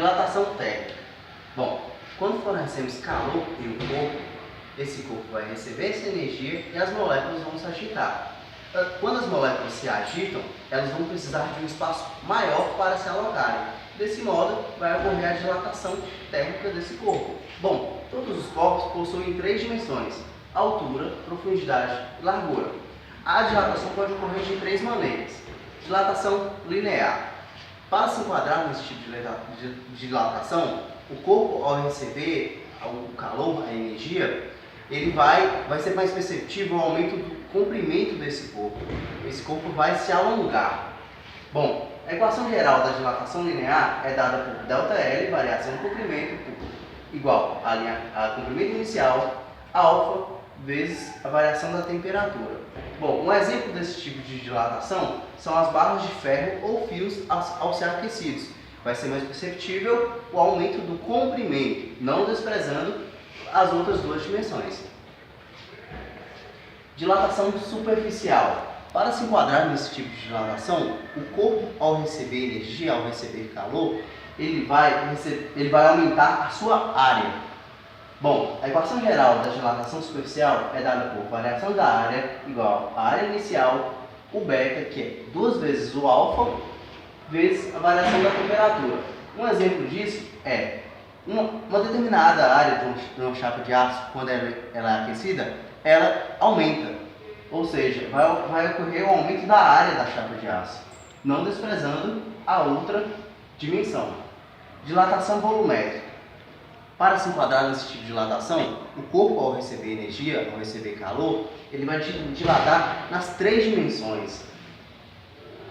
Dilatação térmica. Bom, quando fornecemos calor em um corpo, esse corpo vai receber essa energia e as moléculas vão se agitar. Quando as moléculas se agitam, elas vão precisar de um espaço maior para se alocarem. Desse modo, vai ocorrer a dilatação térmica desse corpo. Bom, todos os corpos possuem 3 dimensões: altura, profundidade e largura. A dilatação pode ocorrer de 3 maneiras. Dilatação linear. Para se enquadrar nesse tipo de dilatação, o corpo, ao receber o calor, a energia, ele vai ser mais perceptível o aumento do comprimento desse corpo. Esse corpo vai se alongar. Bom, a equação geral da dilatação linear é dada por ΔL, variação do comprimento, igual a comprimento inicial, alfa, vezes a variação da temperatura. Bom, um exemplo desse tipo de dilatação são as barras de ferro ou fios ao ser aquecidos. Vai ser mais perceptível o aumento do comprimento, não desprezando as outras 2 dimensões. Dilatação superficial. Para se enquadrar nesse tipo de dilatação, o corpo, ao receber energia, ao receber calor, ele vai aumentar a sua área. Bom, a equação geral da dilatação superficial é dada por variação da área igual a área inicial, o beta, que é 2 vezes o alfa, vezes a variação da temperatura. Um exemplo disso é uma determinada área de uma chapa de aço, quando ela é aquecida, ela aumenta. Ou seja, vai ocorrer o aumento da área da chapa de aço, não desprezando a outra dimensão. Dilatação volumétrica. Para se enquadrar nesse tipo de dilatação, o corpo, ao receber energia, ao receber calor, ele vai dilatar nas 3 dimensões.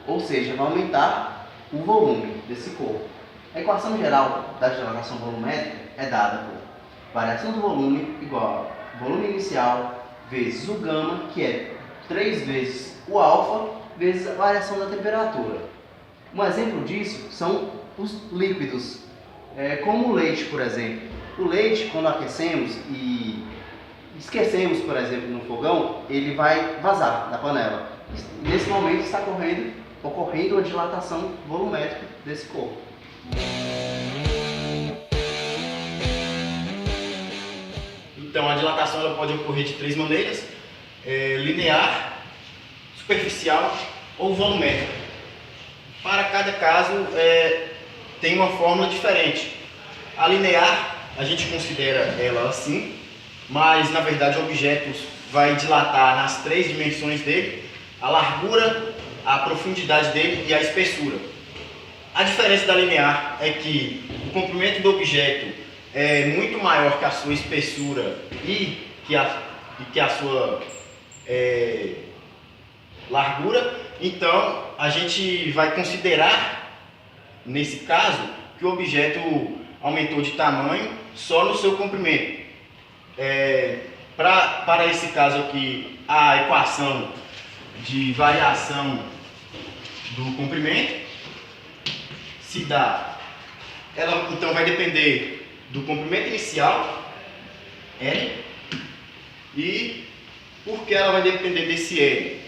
Ou seja, vai aumentar o volume desse corpo. A equação geral da dilatação volumétrica é dada por variação do volume igual a volume inicial vezes o gama, que é 3 vezes o alfa, vezes a variação da temperatura. Um exemplo disso são os líquidos, como o leite, por exemplo. O leite, quando aquecemos e esquecemos, por exemplo, no fogão, ele vai vazar da panela. Nesse momento está ocorrendo a dilatação volumétrica desse corpo. Então, a dilatação ela pode ocorrer de 3 maneiras: linear, superficial ou volumétrica. Para cada caso, tem uma fórmula diferente. A linear, a gente considera ela assim, mas na verdade o objeto vai dilatar nas 3 dimensões dele: a largura, a profundidade dele e a espessura. A diferença da linear é que o comprimento do objeto é muito maior que a sua espessura e que a sua largura. Então a gente vai considerar, nesse caso, que o objeto aumentou de tamanho só no seu comprimento. Para esse caso aqui, a equação de variação do comprimento se dá, ela então vai depender do comprimento inicial, L, e por que ela vai depender desse L?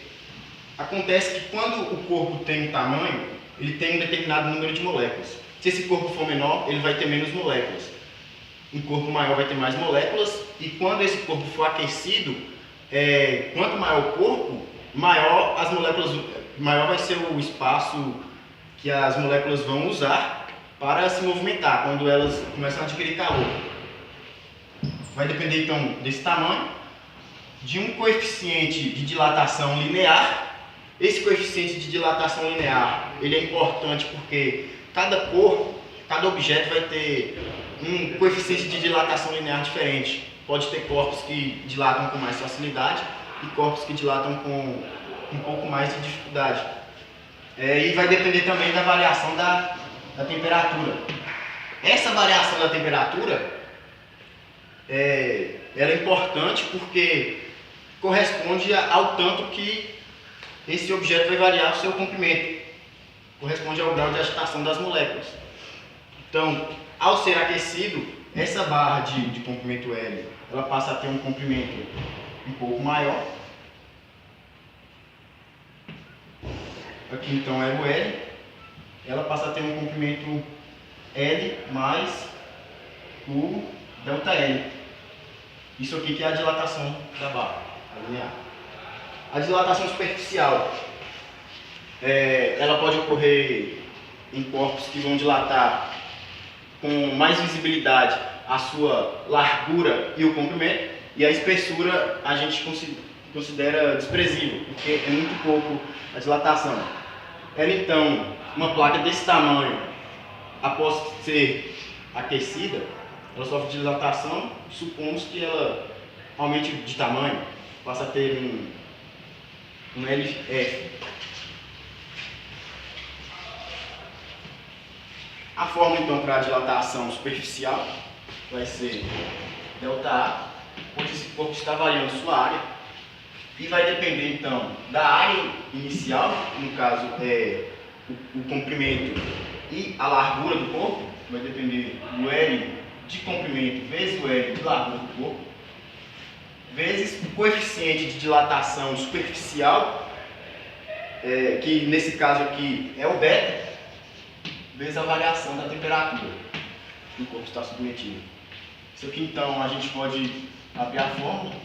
Acontece que quando o corpo tem um tamanho, ele tem um determinado número de moléculas. Se esse corpo for menor, ele vai ter menos moléculas. Um corpo maior vai ter mais moléculas, e quando esse corpo for aquecido, quanto maior o corpo, maior as moléculas, maior vai ser o espaço que as moléculas vão usar para se movimentar quando elas começam a adquirir calor. Vai depender então desse tamanho, de um coeficiente de dilatação linear. Esse coeficiente de dilatação linear, ele é importante porque cada corpo, cada objeto vai ter um coeficiente de dilatação linear diferente. Pode ter corpos que dilatam com mais facilidade e corpos que dilatam com um pouco mais de dificuldade. E vai depender também da variação da temperatura. Essa variação da temperatura ela é importante porque corresponde ao tanto que esse objeto vai variar o seu comprimento. Corresponde ao grau de agitação das moléculas. Então, ao ser aquecido, essa barra de comprimento L, ela passa a ter um comprimento um pouco maior. Aqui então é o L. Ela passa a ter um comprimento L mais o delta L. Isso aqui que é a dilatação da barra, a linear. A dilatação superficial, ela pode ocorrer em corpos que vão dilatar com mais visibilidade a sua largura e o comprimento, e a espessura a gente considera desprezível, porque é muito pouco a dilatação. Ela então, uma placa desse tamanho, após ser aquecida, ela sofre dilatação, supomos que ela aumente de tamanho, passa a ter um LF. A fórmula então para a dilatação superficial vai ser ΔA, onde esse corpo está variando sua área, e vai depender então da área inicial, no caso é o comprimento e a largura do corpo, vai depender do L de comprimento vezes o L de largura do corpo, vezes o coeficiente de dilatação superficial, que nesse caso aqui é o beta, vezes a variação da temperatura que o corpo está submetido. Isso aqui então a gente pode abrir a fórmula,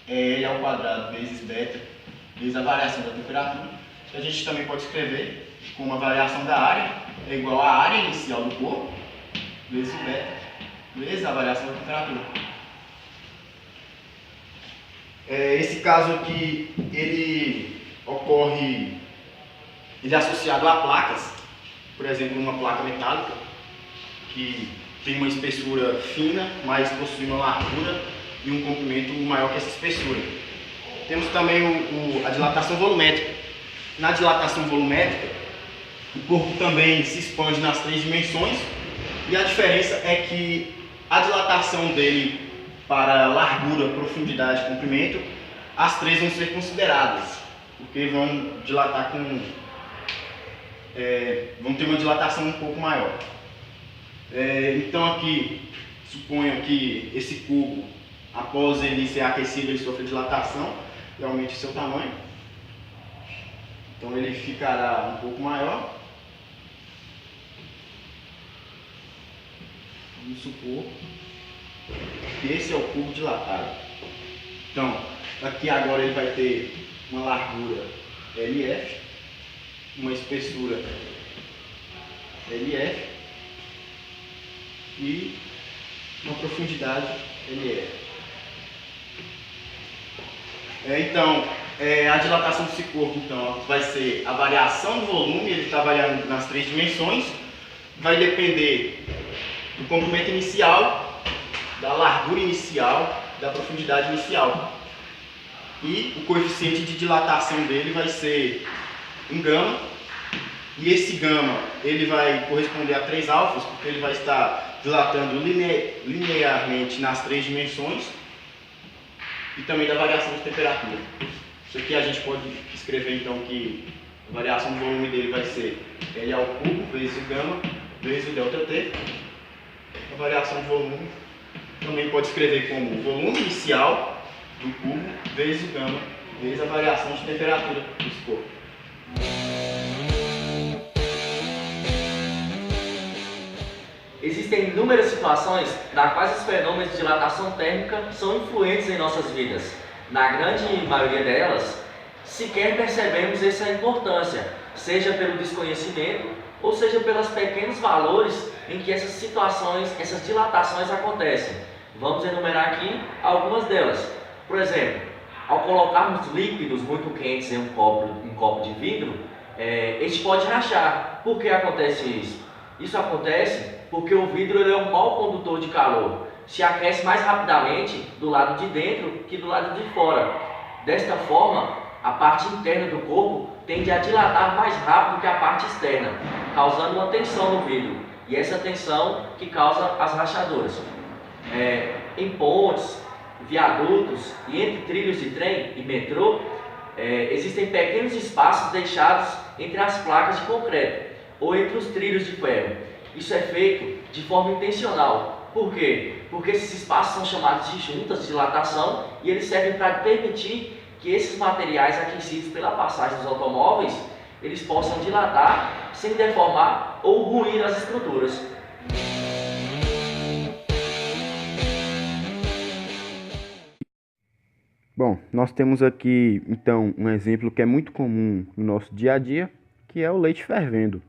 L ao quadrado vezes beta, vezes a variação da temperatura. A gente também pode escrever como a variação da área é igual à área inicial do corpo, vezes o beta, vezes a variação da temperatura. Esse caso aqui, ele é associado a placas, por exemplo, uma placa metálica, que tem uma espessura fina, mas possui uma largura e um comprimento maior que essa espessura. Temos também a dilatação volumétrica. Na dilatação volumétrica, o corpo também se expande nas 3 dimensões, e a diferença é que a dilatação dele para largura, profundidade e comprimento, as 3 vão ser consideradas, porque vão dilatar vão ter uma dilatação um pouco maior. Então aqui, suponha que esse cubo, após ele ser aquecido, ele sofre dilatação e aumente o seu tamanho. Então ele ficará um pouco maior. Vamos supor que esse é o cubo dilatado. Então, aqui agora ele vai ter uma largura LF, uma espessura LF e uma profundidade LF. Então, a dilatação desse corpo então, vai ser a variação do volume, ele está variando nas 3 dimensões, vai depender do comprimento inicial, da largura inicial, da profundidade inicial. E o coeficiente de dilatação dele vai ser um gama, e esse gama ele vai corresponder a 3 alfas, porque ele vai estar dilatando linearmente nas 3 dimensões, e também da variação de temperatura. Isso aqui a gente pode escrever então que a variação do volume dele vai ser L ao cubo vezes o gama vezes o ΔT. A variação de volume também pode escrever como o volume inicial do cubo vezes o gama vezes a variação de temperatura desse corpo. Existem inúmeras situações nas quais os fenômenos de dilatação térmica são influentes em nossas vidas. Na grande maioria delas, sequer percebemos essa importância, seja pelo desconhecimento ou seja pelos pequenos valores em que essas situações, essas dilatações acontecem. Vamos enumerar aqui algumas delas. Por exemplo, ao colocarmos líquidos muito quentes em um copo de vidro, este pode rachar. Por que acontece isso? Isso acontece porque o vidro é um mau condutor de calor. Se aquece mais rapidamente do lado de dentro que do lado de fora. Desta forma, a parte interna do corpo tende a dilatar mais rápido que a parte externa, causando uma tensão no vidro. E essa tensão que causa as rachaduras. Em pontes, viadutos e entre trilhos de trem e metrô, existem pequenos espaços deixados entre as placas de concreto ou entre os trilhos de ferro. Isso é feito de forma intencional. Por quê? Porque esses espaços são chamados de juntas de dilatação e eles servem para permitir que esses materiais aquecidos pela passagem dos automóveis eles possam dilatar sem deformar ou ruir as estruturas. Bom, nós temos aqui então um exemplo que é muito comum no nosso dia a dia, que é o leite fervendo.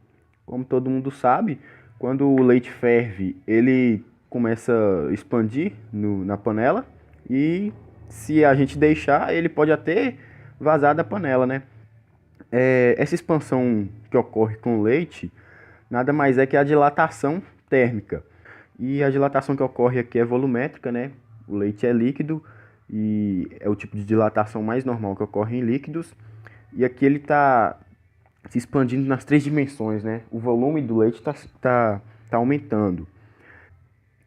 Como todo mundo sabe, quando o leite ferve, ele começa a expandir na panela e se a gente deixar, ele pode até vazar da panela, né? Essa expansão que ocorre com o leite nada mais é que a dilatação térmica. E a dilatação que ocorre aqui é volumétrica, né? O leite é líquido e é o tipo de dilatação mais normal que ocorre em líquidos. E aqui ele está se expandindo nas 3 dimensões, né? O volume do leite tá aumentando.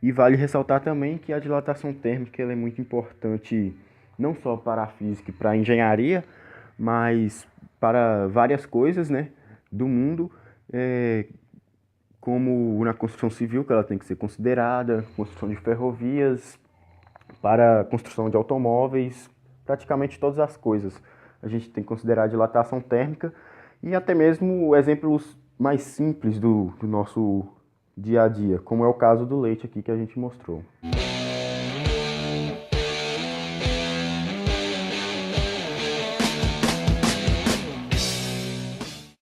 E vale ressaltar também que a dilatação térmica ela é muito importante não só para a física e para a engenharia, mas para várias coisas, né, do mundo, como na construção civil, que ela tem que ser considerada, construção de ferrovias, para a construção de automóveis, praticamente todas as coisas. A gente tem que considerar a dilatação térmica e até mesmo exemplos mais simples do nosso dia a dia, como é o caso do leite aqui que a gente mostrou.